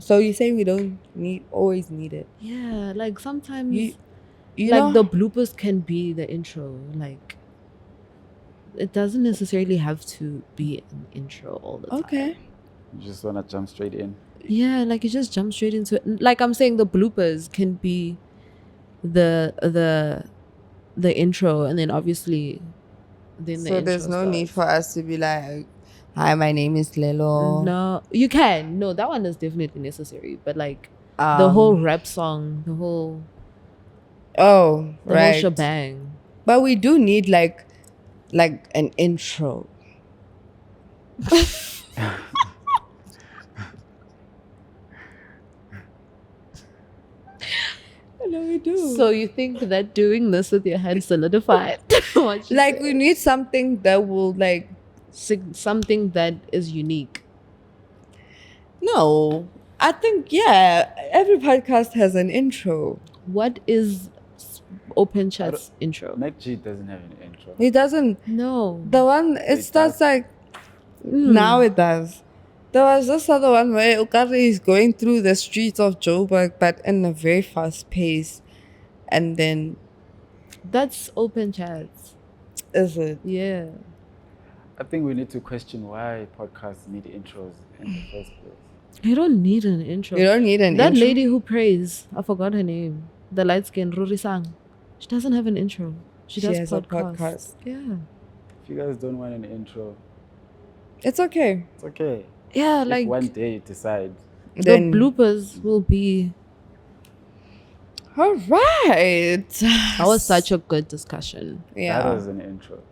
So you say we don't always need it? Yeah, like sometimes, You like know, the bloopers can be the intro. Like it doesn't necessarily have to be an intro all the time. You just want to jump straight in. Yeah, like you just jump straight into it. Like I'm saying, the bloopers can be the intro, and then obviously then the so intro there's no need starts. for us to be like, "Hi, my name is Lelo." No, you can. No, that one is definitely necessary. But like the whole rap song, the whole whole whole shebang. But we do need like an intro. No, we do. So you think that doing this with your hand solidified? Like we need something that will like something that is unique. No, I think every podcast has an intro. What is Open Chat's intro? Mac G doesn't have an intro. He doesn't. No. The one it starts like now it does. There was this other one where Ukari is going through the streets of Joburg, but in a very fast pace, and then that's Open Chats. Is it? Yeah. I think we need to question why podcasts need intros in the first place. You don't need an intro. You don't need an that intro. That lady who prays, I forgot her name. The light skin Ruri Sang. She doesn't have an intro. She does has podcast. a podcast. Yeah. If you guys don't want an intro, it's okay. It's okay. Yeah, if like one day you decide. The bloopers will be. All right. That was such a good discussion. Yeah. That was an intro.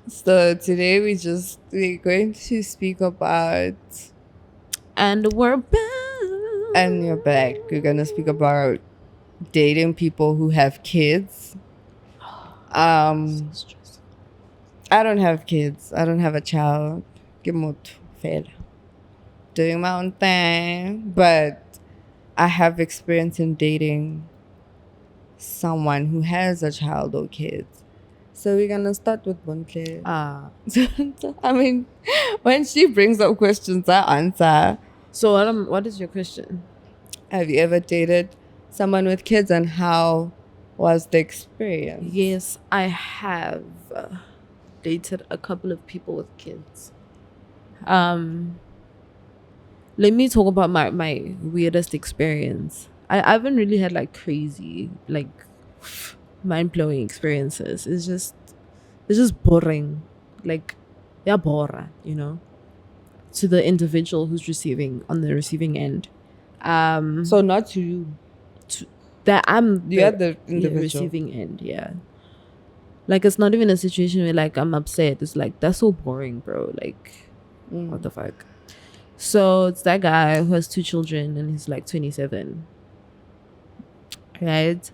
So today we're going to speak about. And we're back. And you're back. We're gonna speak about dating people who have kids. I don't have kids. I don't have a child. Doing my own thing, but I have experience in dating someone who has a child or kids. So we're gonna start with Bontle. I mean, when she brings up questions, I answer. So what is your question? Have you ever dated someone with kids, and how was the experience? Yes, I have dated a couple of people with kids. Let me talk about my weirdest experience. I haven't really had like crazy, like mind-blowing experiences. It's just boring. Like, yeah, bora, you know, to the individual who's on the receiving end. So not to you. That I'm the individual receiving end, yeah. Like, it's not even a situation where like I'm upset. It's like, that's so boring, bro. Like, what the fuck? So it's that guy who has 2 children and he's like 27. Right?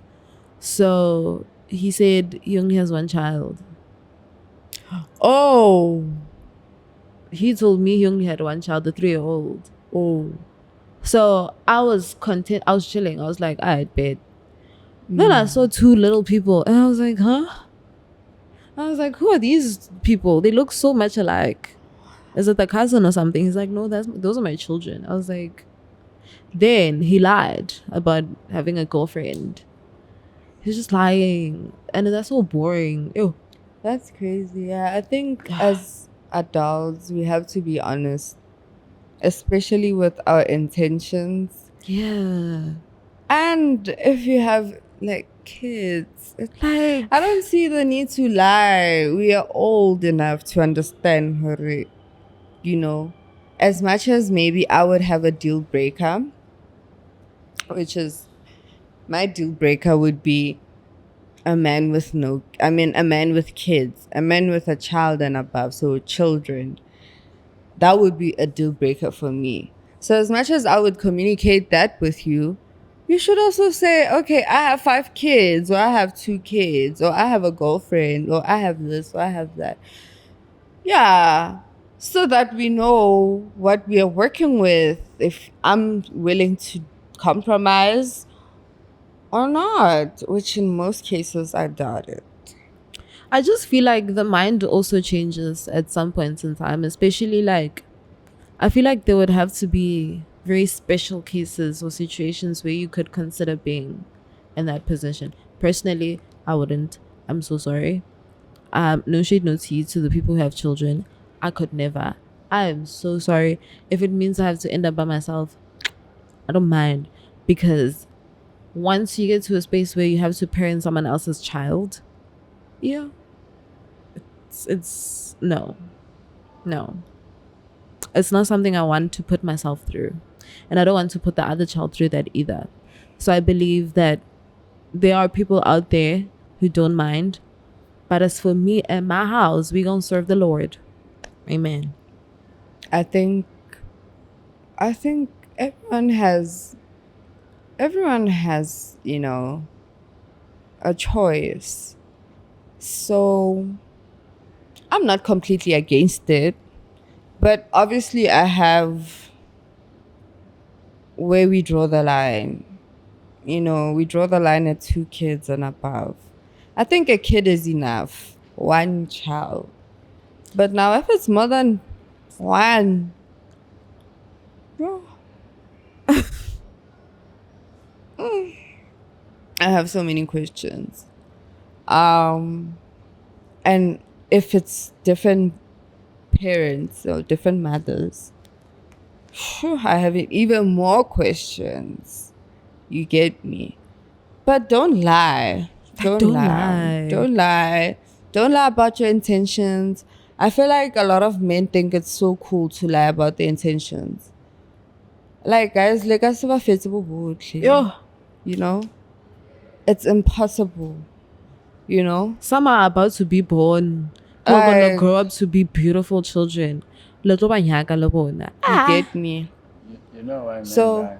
So he said he only has 1 child. Oh. He told me he only had 1 child, the 3-year-old. Oh. So I was content. I was chilling. I was like, I bet. Then I saw 2 little people and I was like, huh? I was like, who are these people? They look so much alike. Is it the cousin or something? He's like, no, those are my children. I was like, then he lied about having a girlfriend. He's just lying. And that's so boring. Ew. That's crazy. Yeah, I think as adults, we have to be honest, especially with our intentions. Yeah. And if you have like kids, it's like, I don't see the need to lie. We are old enough to understand her, you know, as much as maybe I would have a deal breaker, which is my deal breaker would be a man with kids, a man with a child and above, so children. That would be a deal breaker for me. So as much as I would communicate that with you, you should also say, okay, I have 5 kids, or I have 2 kids, or I have a girlfriend, or I have this, or I have that. Yeah. So that we know what we are working with, if I'm willing to compromise or not, which in most cases I doubt it. I just feel like the mind also changes at some points in time, especially like I feel like there would have to be very special cases or situations where you could consider being in that position. Personally, I wouldn't. I'm so sorry. No shade, no tea to the people who have children. I could never. I am so sorry. If it means I have to end up by myself, I don't mind. Because once you get to a space where you have to parent someone else's child, yeah, it's no. It's not something I want to put myself through. And I don't want to put the other child through that either. So I believe that there are people out there who don't mind. But as for me and my house, we gonna serve the Lord. Amen. I think everyone has, you know, a choice. So I'm not completely against it, but obviously I have where we draw the line. You know, we draw the line at 2 kids and above. I think a kid is enough, one child. But now if it's more than one, bro. I have so many questions. And if it's different parents or different mothers, I have even more questions. You get me? But don't lie. Don't lie. Don't lie. Don't lie about your intentions. I feel like a lot of men think it's so cool to lie about their intentions. Like, guys, like I said, Yo, you know, it's impossible. You know, some are about to be born. Who are gonna grow up to be beautiful children. You get me? You know why men So- lie?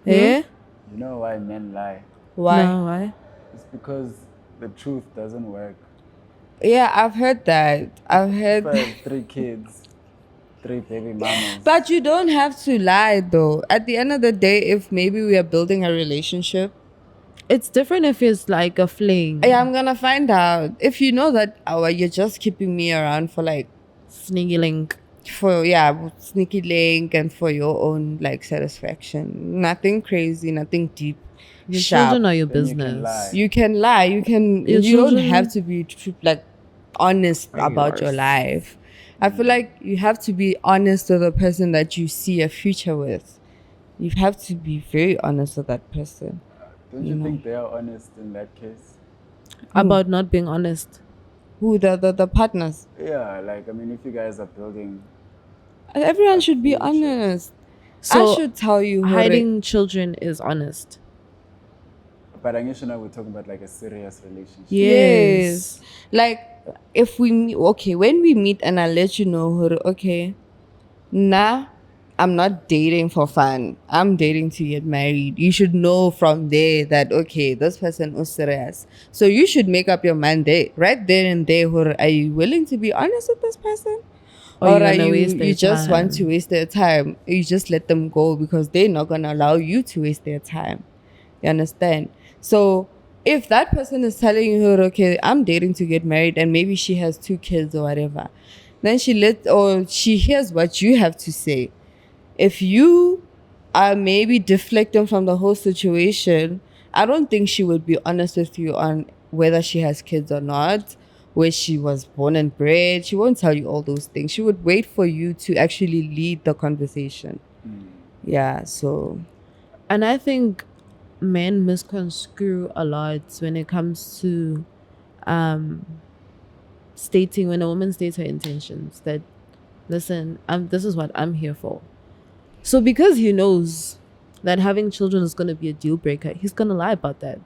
Eh? You know why men lie? Why? No, why? It's because the truth doesn't work. Yeah, I've heard that. I've heard. If I have 3 kids, 3 baby mamas. But you don't have to lie, though. At the end of the day, if maybe we are building a relationship, It's different if it's like a fling. yeah, I'm gonna find out. If you know that you're just keeping me around for like Sneaky link. sneaky link and for your own like satisfaction. Nothing crazy, nothing deep. Your sharp. children are your Then you can business. lie. You can lie. You Your don't children- have to be like honest Are about your yours. life. I feel like you have to be honest with the person that you see a future with. You have to be very honest with that person. Don't you think they are honest in that case? About not being honest. Who the partners? Yeah, like, I mean, if you guys are building, Everyone should be future. honest. So I should tell you hiding children is honest. but I guess now we're talking about like a serious relationship. Yes. Like if we meet, when we meet and I let you know, okay, nah, I'm not dating for fun. I'm dating to get married. You should know from there that, okay, this person is serious. So you should make up your mind there, right there and there. Are you willing to be honest with this person? Or Or you're are gonna you, waste their you just want to time? waste their time? You just let them go because they're not going to allow you to waste their time. You understand? So if that person is telling her, okay, I'm dating to get married and maybe she has 2 kids or whatever, then she hears what you have to say. If you are maybe deflecting from the whole situation, I don't think she would be honest with you on whether she has kids or not, where she was born and bred. She won't tell you all those things. She would wait for you to actually lead the conversation. Yeah, so And I think men misconstrue a lot when it comes to stating, when a woman states her intentions, that listen, this is what I'm here for. So because he knows that having children is going to be a deal breaker, he's going to lie about that.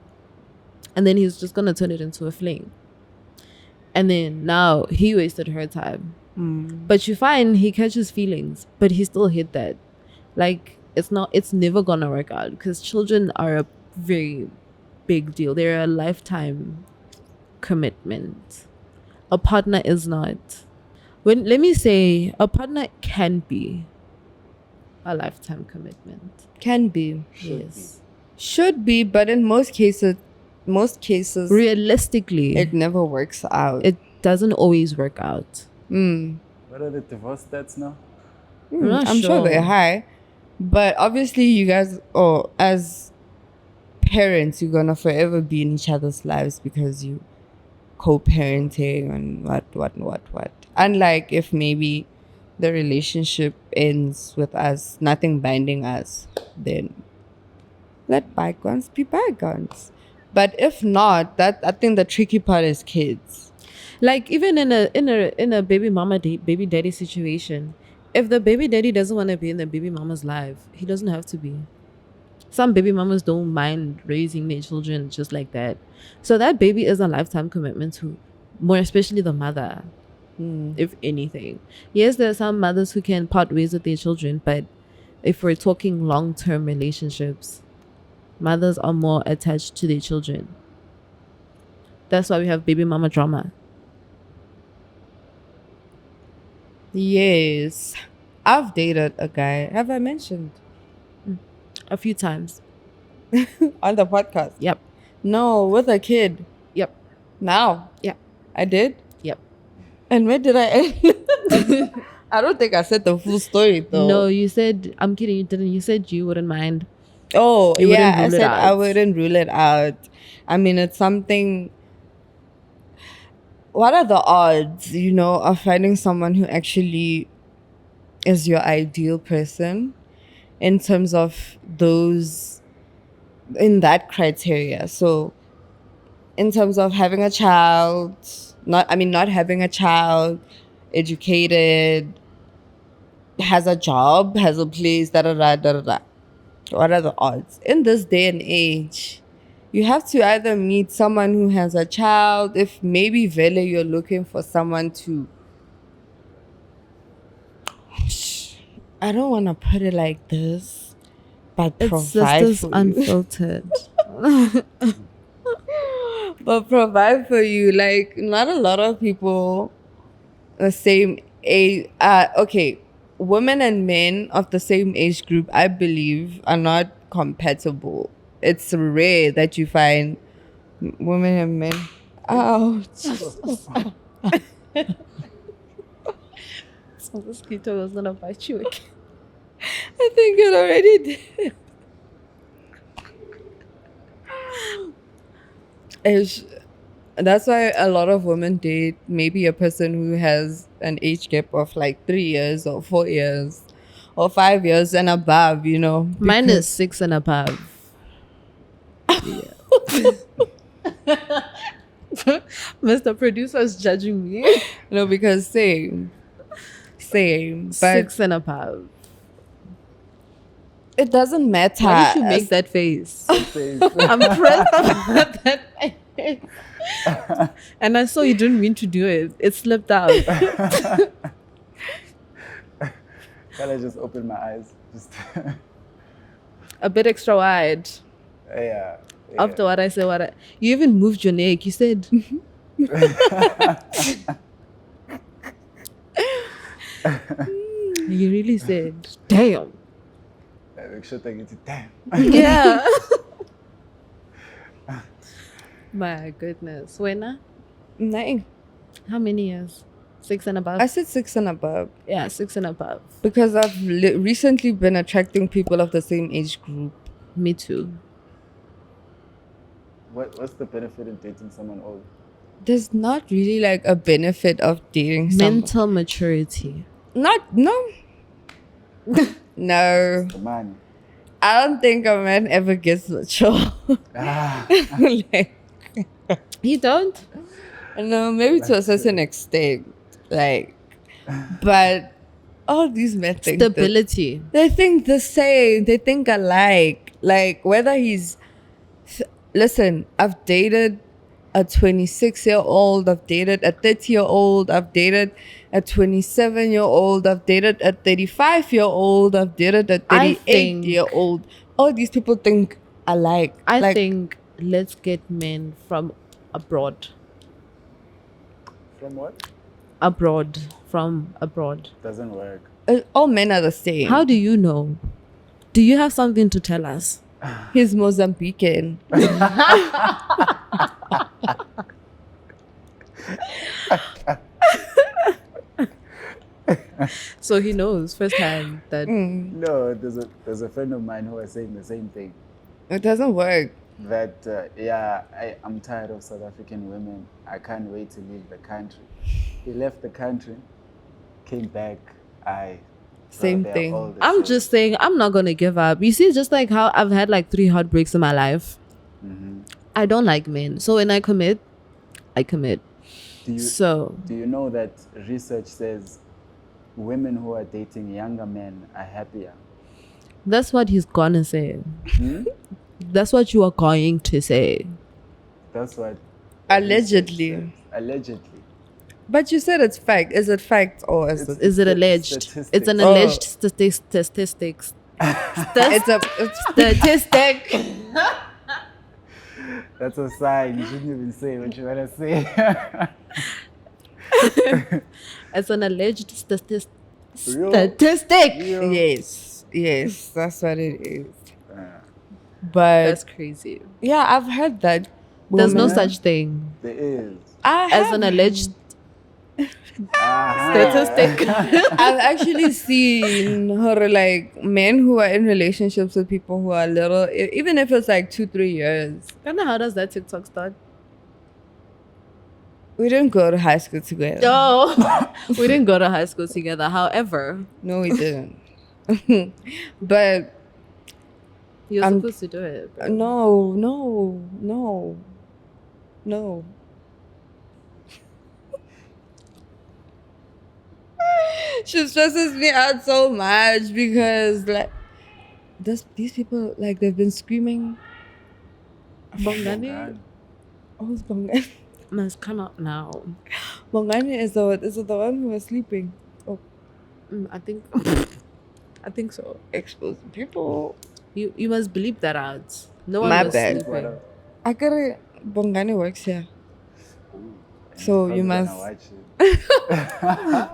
And then he's just going to turn it into a fling. And then now he wasted her time. But you find he catches feelings, but he still hid that. Like, it's never gonna work out because children are a very big deal. They're a lifetime commitment. A partner is not. Let me say, a partner can be a lifetime commitment. can be. Yes. Should be, but in most cases Realistically, it never works out. it doesn't always work out. What are the divorce stats now? I'm sure they're high. But obviously you guys, or as parents, you're gonna forever be in each other's lives because you co-parenting and what. Unlike if maybe the relationship ends with us, nothing binding us, then let bygones be bygones. But if not, that I think the tricky part is kids. Like even in a baby mama baby daddy situation, if the baby daddy doesn't want to be in the baby mama's life, he doesn't have to be. Some baby mamas don't mind raising their children just like that. So that baby is a lifetime commitment to, more especially the mother, if anything. Yes, there are some mothers who can part ways with their children, but if we're talking long-term relationships, mothers are more attached to their children. That's why we have baby mama drama. Yes. I've dated a guy. Have I mentioned? A few times. On the podcast? Yep. No, with a kid. Yep. Now? Yep. I did? Yep. And where did I end? I don't think I said the full story though. No, you said, I'm kidding, you didn't. You said you wouldn't mind. Oh, You yeah. I wouldn't rule it said I out. wouldn't rule it out. I mean, it's something. What are the odds, of finding someone who actually is your ideal person in terms of those, in that criteria? So, in terms of having a child, not having a child, educated, has a job, has a place, da da da da da. What are the odds? In this day and age, you have to either meet someone who has a child, if maybe Vele you're looking for someone to, I don't want to put it like this, but It's provide Sisters for you. Unfiltered. But provide for you. Like, not a lot of people the same age. Okay, women and men of the same age group, I believe, are not compatible. It's rare that you find women and men. Ouch. So mosquito was gonna bite you again. I think it already did. That's why a lot of women date maybe a person who has an age gap of like 3 years or 4 years or 5 years and above, Mine is 6 and above. Mr. Producer's judging me. Because same. But 6 and above. it doesn't matter. Why did you make that face? I'm pressed about that face. And I saw you didn't mean to do it. It slipped out. Can I just open my eyes? Just A bit extra wide. yeah. After what I said, you even moved your neck. You said, you really said, damn. Make sure they get it. Damn. Yeah. My goodness. When? 9. How many years? 6 and above? I said 6 and above. Yeah, 6 and above. Because I've recently been attracting people of the same age group. Me too. What's the benefit in dating someone old? There's not really like a benefit of dating someone. Mental maturity. No. No. The money. I don't think a man ever gets mature. Like, You don't? no, maybe to a certain extent. Like, but all these men think Stability. they think the same. They think alike. Like, whether he's... Listen, I've dated a 26-year-old. I've dated a 30-year-old. I've dated a 27-year-old. I've dated a 35-year-old. I've dated a 38-year-old. All these people think alike. I think let's get men from abroad. From what? Abroad. From abroad. Doesn't work. All men are the same. How do you know? Do you have something to tell us? He's Mozambican. So he knows firsthand that No, there's a friend of mine who was saying the same thing. It doesn't work. That I'm tired of South African women. I can't wait to leave the country. He left the country, came back. Same they're thing. all the I'm same. just saying I'm not gonna give up. You see, just like how I've had like 3 heartbreaks in my life. I don't like men. So when I commit, I commit. Do you know that research says women who are dating younger men are happier? That's what he's gonna say. That's what you are going to say. That's what. Allegedly. Allegedly. But you said it's fact. Is it fact or is it? Is it alleged? It's an alleged statistics. It's a Statistic. That's a sign. You shouldn't even say what you want to say. It's an alleged statistic. Real. Yes, that's what it is. But That's crazy. yeah, I've heard that. There's no women- such thing There is. as an alleged Uh-huh. statistic. I've actually seen her like men who are in relationships with people who are little, even if it's like 2-3 years. I don't know how does that TikTok start? We didn't go to high school together. No, we didn't go to high school together. However, No, we didn't. But you're I'm- supposed to do it. Bro. no. She stresses me out so much because like these people like they've been screaming. Bongani Oh, it's Bongani. must come out now. Bongani is it the one who was sleeping? Oh, I think so. exposing people. You must bleep that out. No one My was bad. sleeping. I got Bongani works here. So you Probably must. gonna watch it.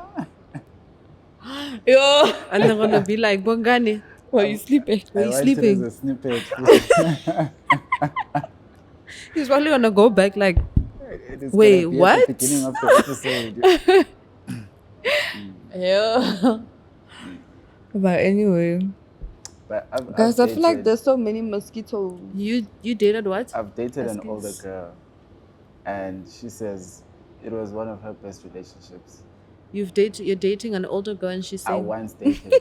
Yo, And they're gonna be like, Bongani, why are you sleeping? were I you watched sleeping? it as a snippet. He's probably gonna go back like, It is Wait, gonna be what? At the beginning of the episode. yeah. But anyway, But guys, I I've feel like dated- there's so many mosquitoes. You dated what? I've dated an Ask older us. girl, and she says it was one of her best relationships. You're dating an older girl and she's I saying, once dated.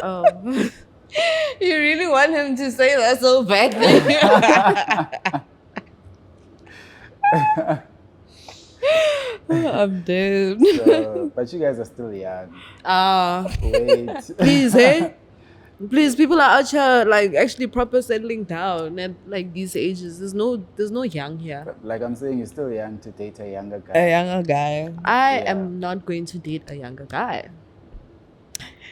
oh. You really want him to say that so badly? I'm dead. But you guys are still young. Please, Wait. hey? Please, people are out here like actually proper settling down at like these ages. There's no young here. Like I'm saying, you're still young to date a younger guy. A younger guy. I Yeah. am not going to date a younger guy.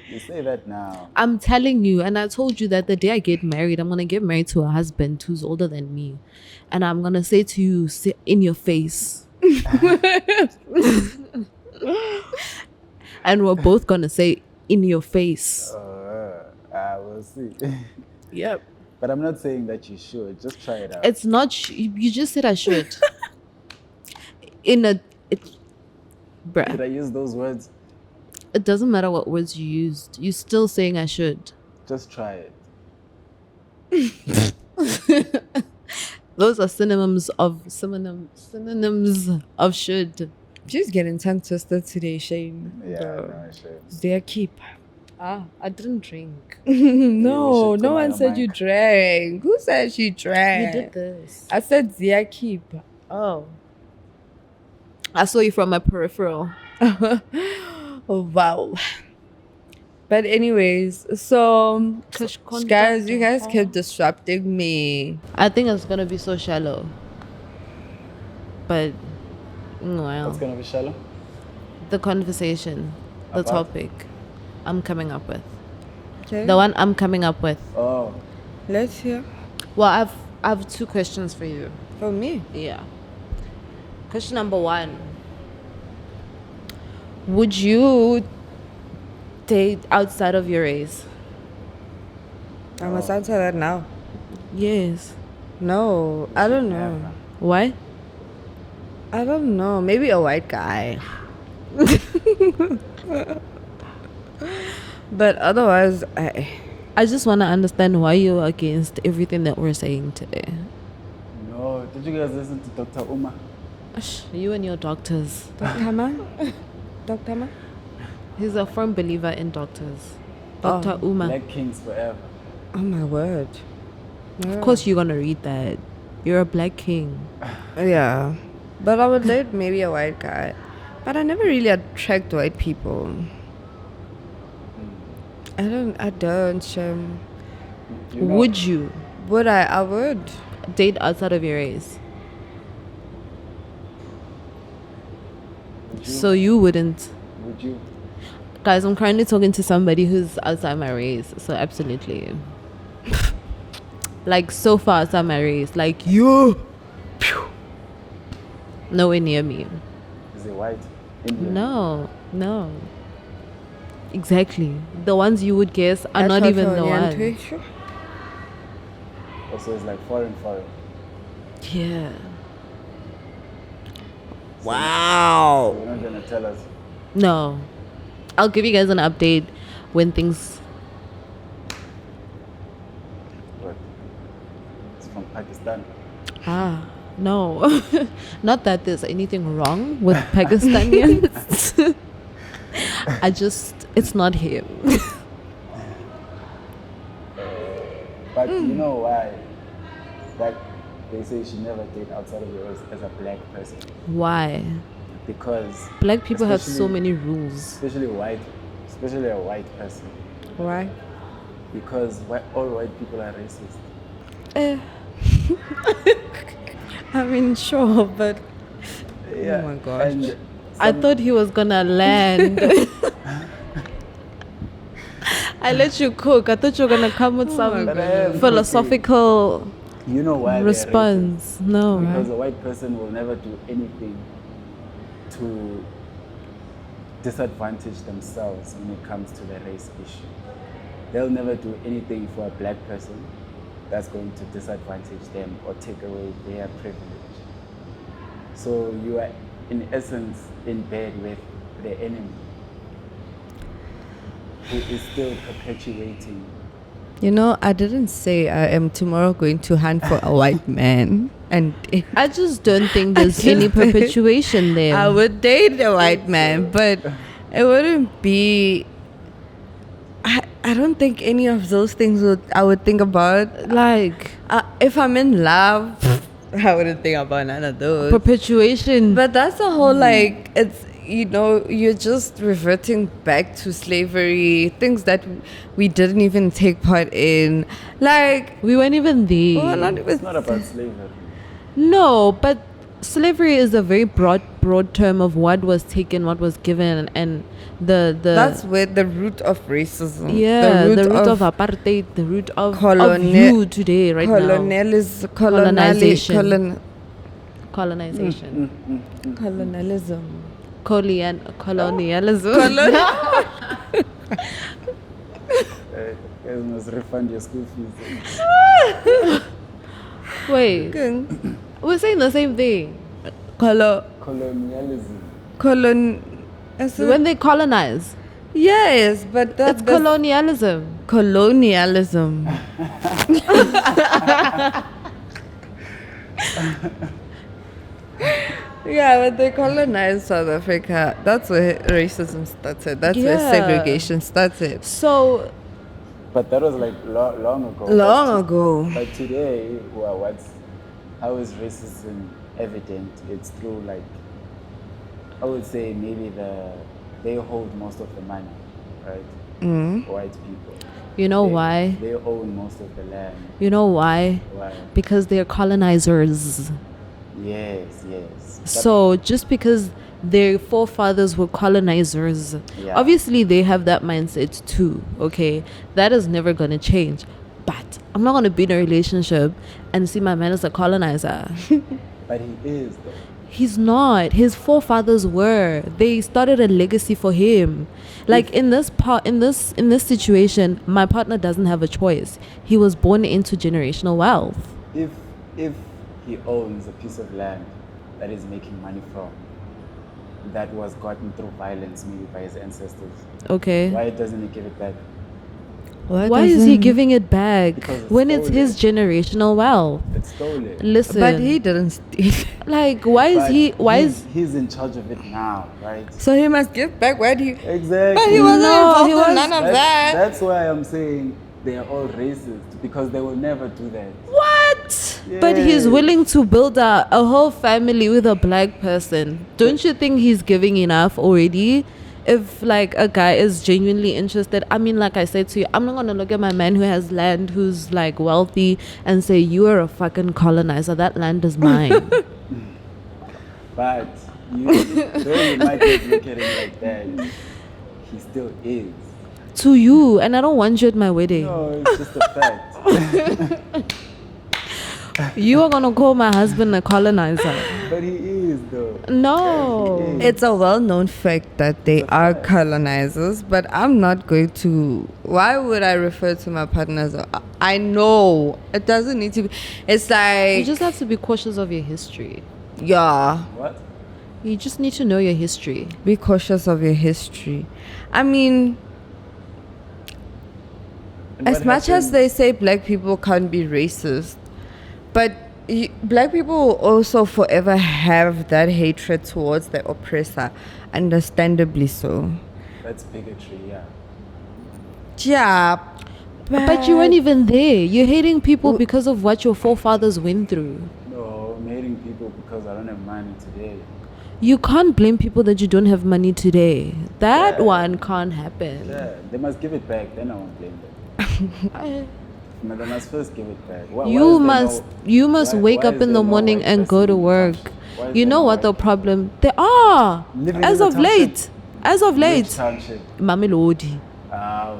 You say that now. I'm telling you, and I told you that the day I get married, I'm gonna get married to a husband who's older than me, and I'm gonna say to you, in your face, and we're both gonna say in your face. We'll see. Yep. But I'm not saying that you should. Just try it out. It's not. You just said I should. Did Bruh. I use those words? It doesn't matter what words you used. You're still saying I should. Just try it. Those are synonyms of should. She's getting tongue twisted today, Shane. Yeah, no, sure. Their keep. I didn't drink. No, should no come one out said of you mic. drank. Who said she drank? You did this. I said Zia keep. Oh. I saw you from my peripheral. Oh, wow. But anyways, so guys, you guys kept disrupting me. I think it's gonna be so shallow. But well, What's gonna be shallow? the conversation, the About? topic I'm coming up with. Okay. The one I'm coming up with. Oh, Let's hear. Well, I have 2 questions for you. For me. Yeah. Question number 1. Would you date outside of your race? I must answer that now. Yes. No, I don't know. Why? I don't know. Maybe a white guy. But otherwise, I just want to understand why you're against everything that we're saying today. No, did you guys listen to Dr. Uma? You and your doctors. Dr. Man? Dr. Man? He's a firm believer in doctors. Dr. Uma. Black Kings forever. Oh my word. Of course you're going to read that. You're a black king. Yeah. But I would date maybe a white guy. But I never really attract white people. I don't. You know, Would you Would I? I would. date outside of your race? would you? So you wouldn't. Would you? Guys, I'm currently talking to somebody who's outside my race. So absolutely. Like so far outside my race. Like you. Nowhere near me. Is it white? Indian? No. Exactly. The ones you would guess are not even the ones. Also, it's like foreign. Yeah. Wow. You're not gonna tell us. No. I'll give you guys an update when things. What? It's from Pakistan. No. Not that there's anything wrong with Pakistanians. It's not him. But you know why? That they say you should never date outside of your race as a black person. Why? Because Black people have so especially- many rules. especially a white person. Why? Because all white people are racist. I mean, sure, but Yeah. oh my gosh. And I thought he was gonna land. I let you cook. I thought you were gonna come with some But I am philosophical you know why they're response. No. racist? Because a white person will never do anything to disadvantage themselves when it comes to the race issue. They'll never do anything for a black person that's going to disadvantage them or take away their privilege. So you are, in essence, in bed with the enemy who is still perpetuating. You know, I didn't say I am tomorrow going to hunt for a white man. And I just don't think there's any perpetuation there. I would date a white man, but it wouldn't be. I don't think any of those things I would think about. Like If I'm in love, I wouldn't think about none of those. perpetuation. But that's the whole like it's you're just reverting back to slavery, things that we didn't even take part in. Like we weren't even there. well, not even It's not about slavery. No, but slavery is a very broad term of what was taken, what was given, and the that's where the root of racism. yeah, the root of apartheid, the root of you today, right now. Colonialism. Colonization. Colonialism. You must refund your school fees. Wait, we're saying the same thing. Colonialism. When they colonize, yes, but that's it's colonialism. colonialism. Yeah, when they colonized South Africa, that's where racism started. That's where Yeah. segregation started. So But that was like long ago. Long ago. But today, well, how is racism evident? It's through like, I would say maybe they hold most of the money, right? White people. you know why? They own most of the land. You know why? Why? Because they're colonizers. Yes. But So just because their forefathers were colonizers, Yeah. obviously they have that mindset too. Okay, that is never gonna change. But I'm not gonna be in a relationship and see my man as a colonizer. But he is though. He's not. His forefathers were. They started a legacy for him. Like in this situation, my partner doesn't have a choice. He was born into generational wealth. If he owns a piece of land that is making money from, that was gotten through violence, maybe by his ancestors. Okay. Why doesn't he give it back? Why is he giving it back Because it's when it's his generational wealth? It's stolen. Listen, But he didn't steal. like, why is But he? Why is he's in charge of it now, right? So he must give back what he. Exactly. But he wasn't No, involved he in was- none of that. That's why I'm saying they are all racist, because they will never do that. what? But he's Yes. willing to build a whole family with a black person. Don't you think he's giving enough already? If like a guy is genuinely interested, I mean, like I said to you, I'm not gonna look at my man who has land, who's like wealthy, and say you are a fucking colonizer. That land is mine. But though you might just look at him like that, he still is. To you, and I don't want you at my wedding. No, it's just a fact. You are gonna call my husband a colonizer. But he is, though. No. He is. It's a well-known fact that they are colonizers, but I'm not going to. Why would I refer to my partner as I know it doesn't need to be. It's You like just have to be cautious of your history. yeah, What? You just need to know your history. be cautious of your history. I mean, And as what much as happened- they say black people can't be racist, but black people will also forever have that hatred towards the oppressor, understandably so. That's bigotry, yeah. Yeah, But you weren't even there. You're hating people because of what your forefathers went through. No, I'm hating people because I don't have money today. You can't blame people that you don't have money today. That Yeah. one can't happen. Yeah, they must give it back, then I won't blame them. No, they must first give it back. Why is You there must no- you must why- wake why up is in there the no morning white and go person to in the work. township? Why is You there know no what the white- problem? There are. Living As in of the township? late. As of Which late. township? Mamelodi. Ah,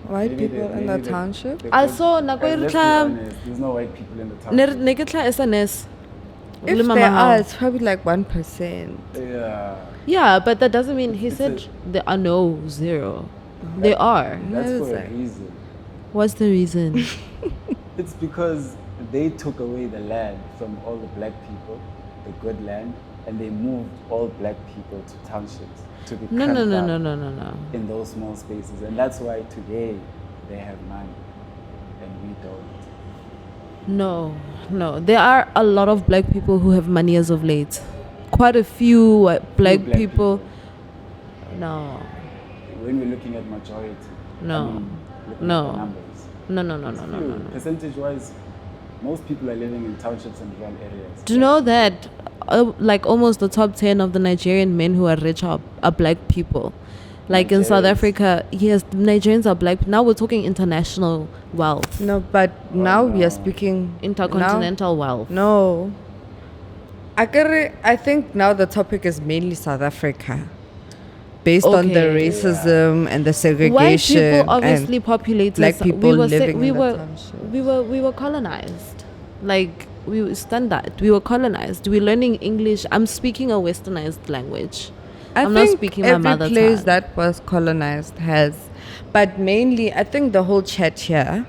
white maybe people they- in the maybe they- township. they I could- saw guys, let's be Nakwertla- honest, there's no white people in the township. Neketla SNS. If Lima there Mahal. are, it's probably like 1%. Yeah. Yeah, but that doesn't mean he It's said there are no zero. They are. That's That for is a like- reason. What's the reason? It's because they took away the land from all the black people, the good land, and they moved all black people to townships to be No, no, cramped no, up no, no, no, no. in those small spaces. And that's why today they have money and we don't. No. There are a lot of black people who have money as of late. Quite a few black Few people. No. When we're looking at majority, No. looking No. at the numbers. No. Few. Percentage-wise, most people are living in townships and rural areas. Do you know that like almost the top 10 of the Nigerian men who are rich are black people? Like in South Nigerians. Africa, yes, Nigerians are black. Now we're talking international wealth, No, but now we no. are speaking intercontinental wealth. No. I think now the topic is mainly South Africa. Based on the Okay. racism and the segregation. White people and obviously populated. black people we were living we in the were townships. we were colonized. Like we standard. We were colonized. We're learning English. I'm speaking a westernized language. I'm not speaking my every mother place tongue. that was colonized has, but mainly I think the whole chat here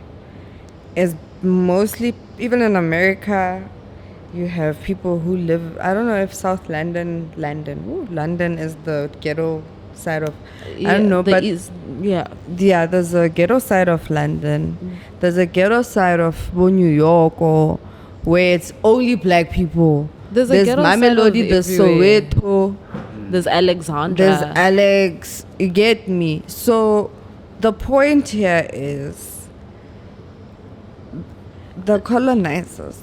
is mostly, even in America, you have people who live. I don't know if South London, London is the ghetto side of. I don't know, but yeah. there's a ghetto side of London. There's a ghetto side of New York, or where it's only black people. There's a ghetto side of Mamelodi, there's everywhere. Soweto. There's Alexandra. There's Alex, you get me. So the point here is the colonizers.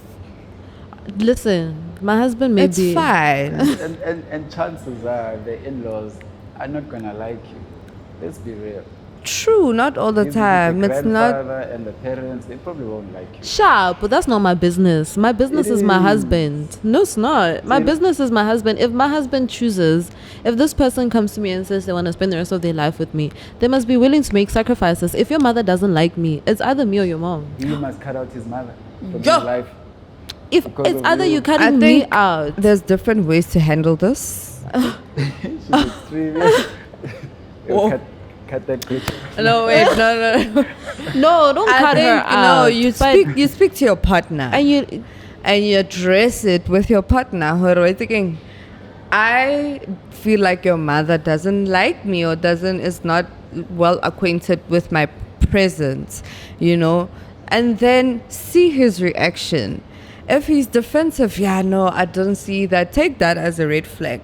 Listen, my husband may It's be. fine. And chances are the in-laws are not gonna like you. Let's be real. True, not all the Even time. the It's not. grandfather and the parents, they probably won't like you. Sharp, but that's not my business. My business is my is. husband. No, it's not. My See- business is my husband. If my husband chooses, if this person comes to me and says they want to spend the rest of their life with me, they must be willing to make sacrifices. If your mother doesn't like me, it's either me or your mom. You must cut out his mother from Yo! his life. If Because it's of either you. you I cutting me think out. there's different ways to handle this. She's extreme. Oh. Cut that bitch. No, wait, no. No, don't cut her out. No, you But- speak to your partner and you. and you address it with your partner. Who are thinking, I feel like your mother doesn't like me or is not well acquainted with my presence, you know, and then see his reaction. If he's defensive, yeah, no, I don't see that. Take that as a red flag.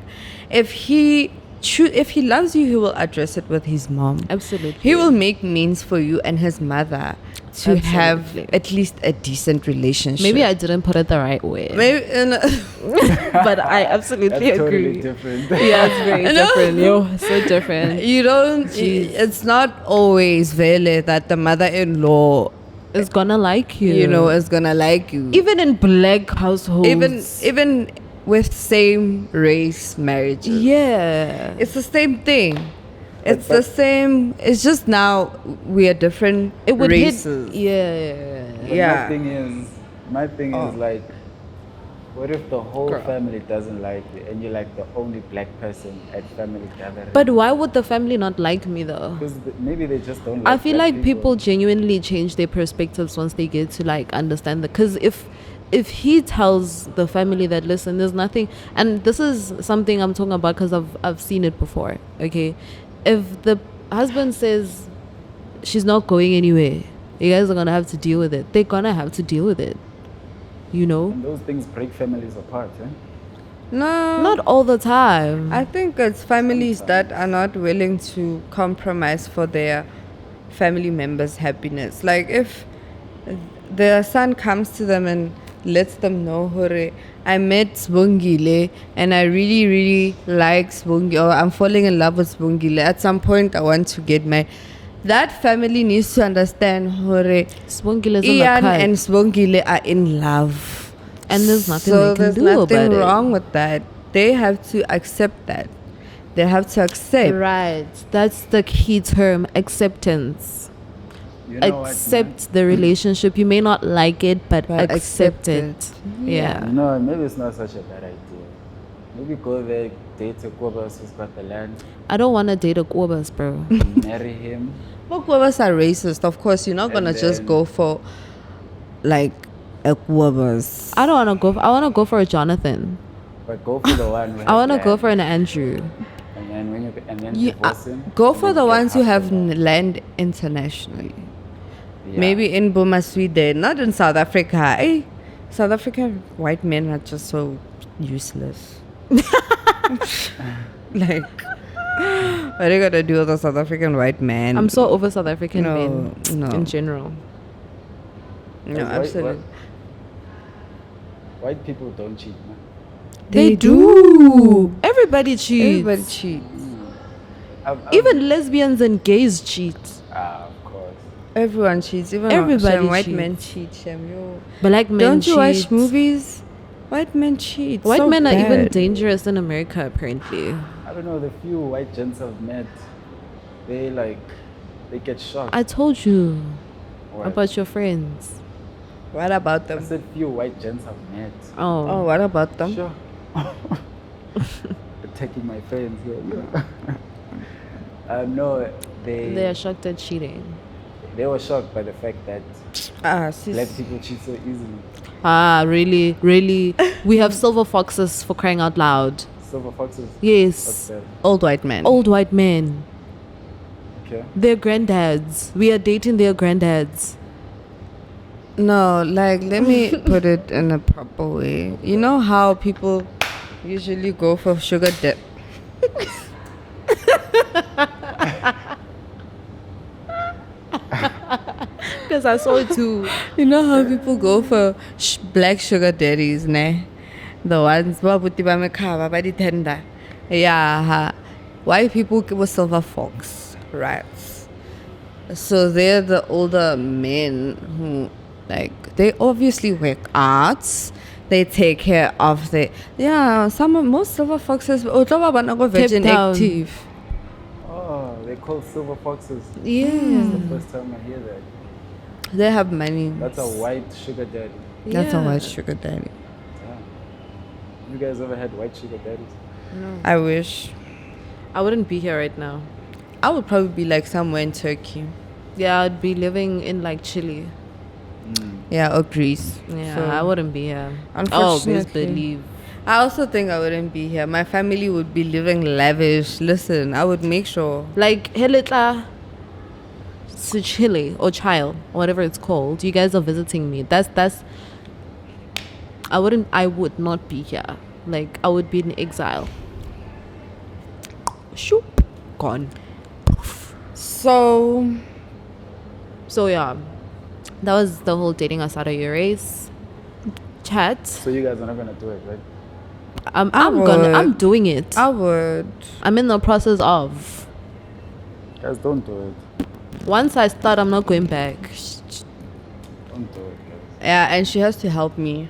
If he loves you, he will address it with his mom. Absolutely. He will make means for you and his mother to have Absolutely. at least a decent relationship. Maybe I didn't put it the right way. Maybe But I absolutely That's agree. totally different. Yeah, it's very different. Yo, so different. you don't. Jeez. It's not always vele that the mother-in-law, It's gonna like you. you know, is gonna like you. even in black households. Even with same race marriages. Yeah. It's the same thing. It's But- the same. It's just now we are different It would races. hit. Yeah. But Yeah. my thing Oh. is like, what if the whole Girl. family doesn't like you and you're like the only black person at family gathering? But why would the family not like me though? Because maybe they just don't. I Like feel black like people genuinely change their perspectives once they get to like understand that. Because if he tells the family that, listen, there's nothing, and this is something I'm talking about because I've seen it before. Okay, if the husband says she's not going anywhere, you guys are gonna have to deal with it. They're gonna have to deal with it. You know, And those things break families apart, eh? No, not all the time. I think it's families that are not willing to compromise for their family members' happiness. Like if their son comes to them and lets them know, Hore, I met Svungile and I really, really like Svungile, or I'm falling in love with Svungile. At some point, I want to get married. That family needs to understand, Hore, Swungile is in the Ian cut. and Svungile are in love. And there's nothing so they can there's do nothing about it. wrong with that. They have to accept that. They have to accept. Right. That's the key term, acceptance. You know Accept the relationship. You may not like it, but, But accept accept it. Yeah. You know, maybe it's not such a bad idea. Maybe go there, date a Kobas who's got the land, I don't want to date a Kobas, bro. marry him. Both of us are racist. Of course, you're not And gonna just then- go for like a Quabas. I don't want to go. I want to go for a Jonathan. But go for the one who I want to has go land. for an Andrew. And then when you You, divorce him, go and for then the get ones who half have the land. land internationally. Yeah. Maybe in Boma, Sweden, not in South Africa. Hey, South African white men are just so useless. Like, what are you gonna do with a South African white man? I'm so over South African No, men no. in general. No, Because absolutely. White people don't cheat, man. They do. Everybody cheats. Everybody cheats. Even lesbians and gays cheat. of course. Everyone cheats. Even Everybody white cheats. men cheat. Shem, yo. Black men Don't you watch cheat. movies? White men cheat. White so men are even bad. dangerous in America, apparently. I don't know, the few white gents I've met, they get shocked. I told you What? about your friends. What about I them? said few white gents I've met. Oh, what about them? Sure. Attacking my friends here. No, They are shocked at cheating. they were shocked by the fact that Sis. black people cheat so easily. Ah, really? Really? We have silver foxes for crying out loud. Silver foxes. What's Yes. that? Old white men. Old white men. Okay. Their granddads. We are dating their granddads. No, like, let me put it in a proper way. You know how people usually go for sugar dip? Because I saw it too. You know how people go for black sugar daddies, ne? The ones babuti ba mekhaba ba di tender. Yeah, white people were silver fox, right? So they're the older men who, like, they obviously work out. They take care of the most silver foxes. Virgin Down. active. Oh, they call silver foxes. Yeah. That's the first time I hear that. They have money. That's a white sugar daddy. That's a Yeah. white sugar daddy. Damn. You guys ever had white sugar daddies? I wish. I wouldn't be here right now. I would probably be like somewhere in Turkey. Yeah, I'd be living in like Chile. Yeah, or Greece. Yeah, So, I wouldn't be here. Oh, Unfortunately. best believe. I also think I wouldn't be here. My family would be living lavish. Listen, I would make sure. Like Helitla Chile or Child, whatever it's called. You guys are visiting me. That's I would not be here. Like I would be in exile. Shoop. Gone. So yeah. That was the whole dating us out of your race chat. So you guys are not gonna do it, right? I'm doing it. I would. I'm in the process of. Guys, don't do it. Once I start, I'm not going back. Don't do it, guys. Yeah, and she has to help me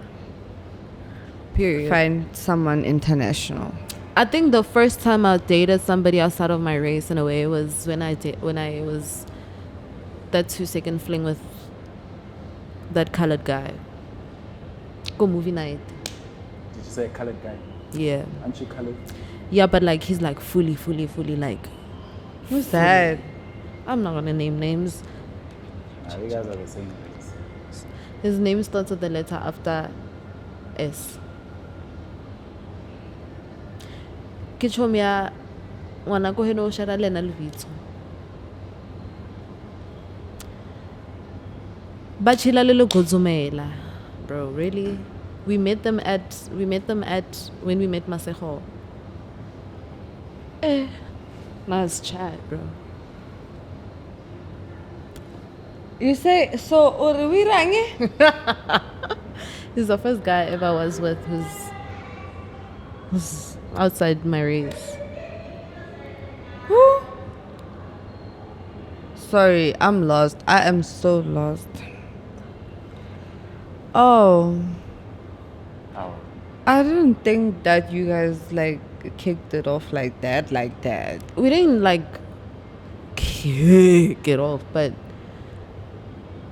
Period. find someone international. I think the first time I dated somebody outside of my race in a way was when I was that 2-second fling with that colored guy. Go movie night. Did you say a colored guy? Yeah. Aren't you colored? Yeah, but like he's like fully like. Who's that? I'm not gonna name names. Nah, you guys are the same race. His name starts with the letter after S. Ke chomya ngwana ko heno shara lena lebitso. Ba chila le godzumela. Bro, really? We met them at when we met Masego. Nice chat, bro. You say so? He's the first guy I ever was with who's outside my race. Who? Sorry, I'm lost. I am so lost. Oh, Oh. I didn't think that you guys like kicked it off like that. We didn't like kick it off, but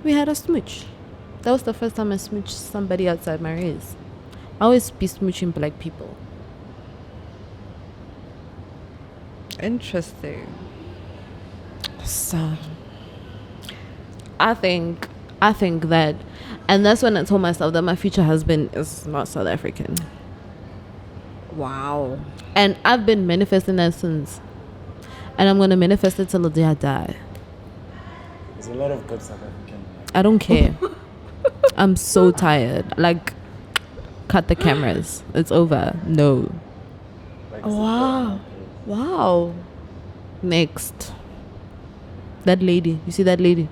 we had a smooch. That was the first time I smooched somebody outside my race. I always be smooching black people. Interesting. So I think that, and that's when I told myself that my future husband is not South African. Wow. And I've been manifesting that since. And I'm going to manifest it till the day I die. There's a lot of good South African. I don't care. I'm so tired. Like, cut the cameras. It's over. No. Like Wow. Wow. Next. That lady. You see that lady?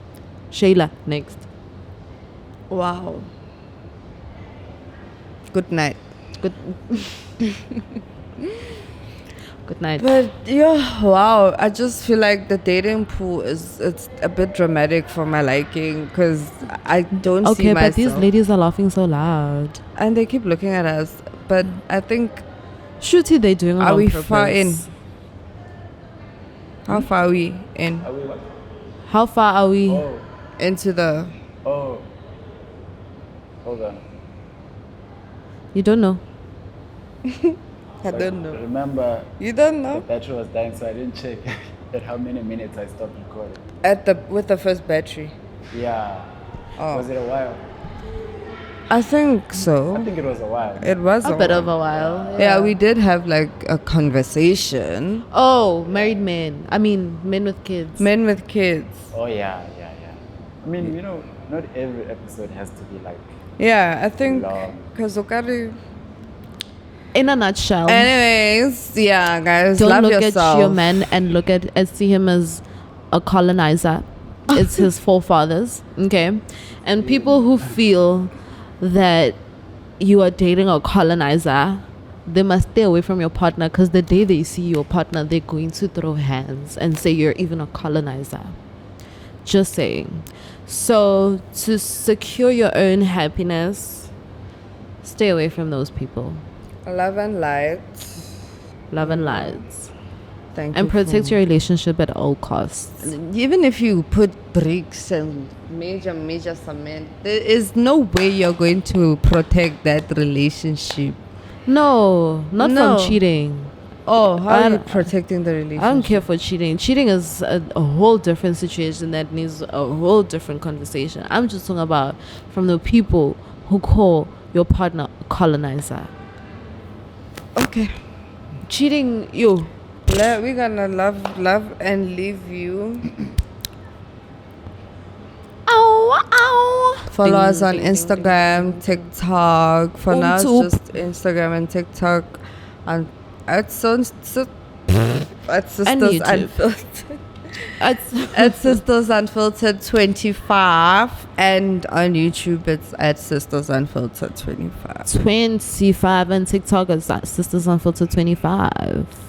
Shayla. Next. Wow. Good night. Good. Good night. But yeah, wow. I just feel like the dating pool it's a bit dramatic for my liking because I don't see Okay, myself. but these ladies are laughing so loud. And they keep looking at us. But I think, Shooty, they doing it are on we purpose. far in? How far are we in? Are we what? How far are we? Oh. Into the... Oh. Hold on. You don't know. I don't know. Remember, You don't the know? battery was dying, so I didn't check at how many minutes I stopped recording. With the first battery. Yeah. Oh. Was it a while? I think so. I think it was a while. It was A bit of a while. Yeah, we did have like a conversation. Oh, married men. I mean, men with kids. Men with kids. Oh, yeah. I mean, you know, not every episode has to be like Yeah, I think long. because In a nutshell. anyways, yeah, guys, Don't love look yourself. at your man and see him as a colonizer. It's his forefathers, okay? And people who feel that you are dating a colonizer, they must stay away from your partner because the day they see your partner, they're going to throw hands and say you're even a colonizer. Just saying. So to secure your own happiness, stay away from those people. Love and light. Love and lights. Thank you. And protect your relationship at all costs. Even if you put bricks and major cement, there is no way you're going to protect that relationship. No, not No. from cheating. Oh, how I are you don't- protecting the relationship? I don't care for cheating. Cheating is a whole different situation that needs a whole different conversation. I'm just talking about from the people who call your partner a colonizer. Okay. Cheating, yo. We're gonna love and leave you. Ow, ow. Follow us on Ding, ding, ding, Instagram, ding, ding, ding. TikTok. For now, it's YouTube. just Instagram and TikTok. And at Sisters YouTube. Unfiltered. It's At Sisters Unfiltered 25. And on YouTube, it's at Sisters Unfiltered 25. 25 and TikTok is Sisters Unfiltered 25.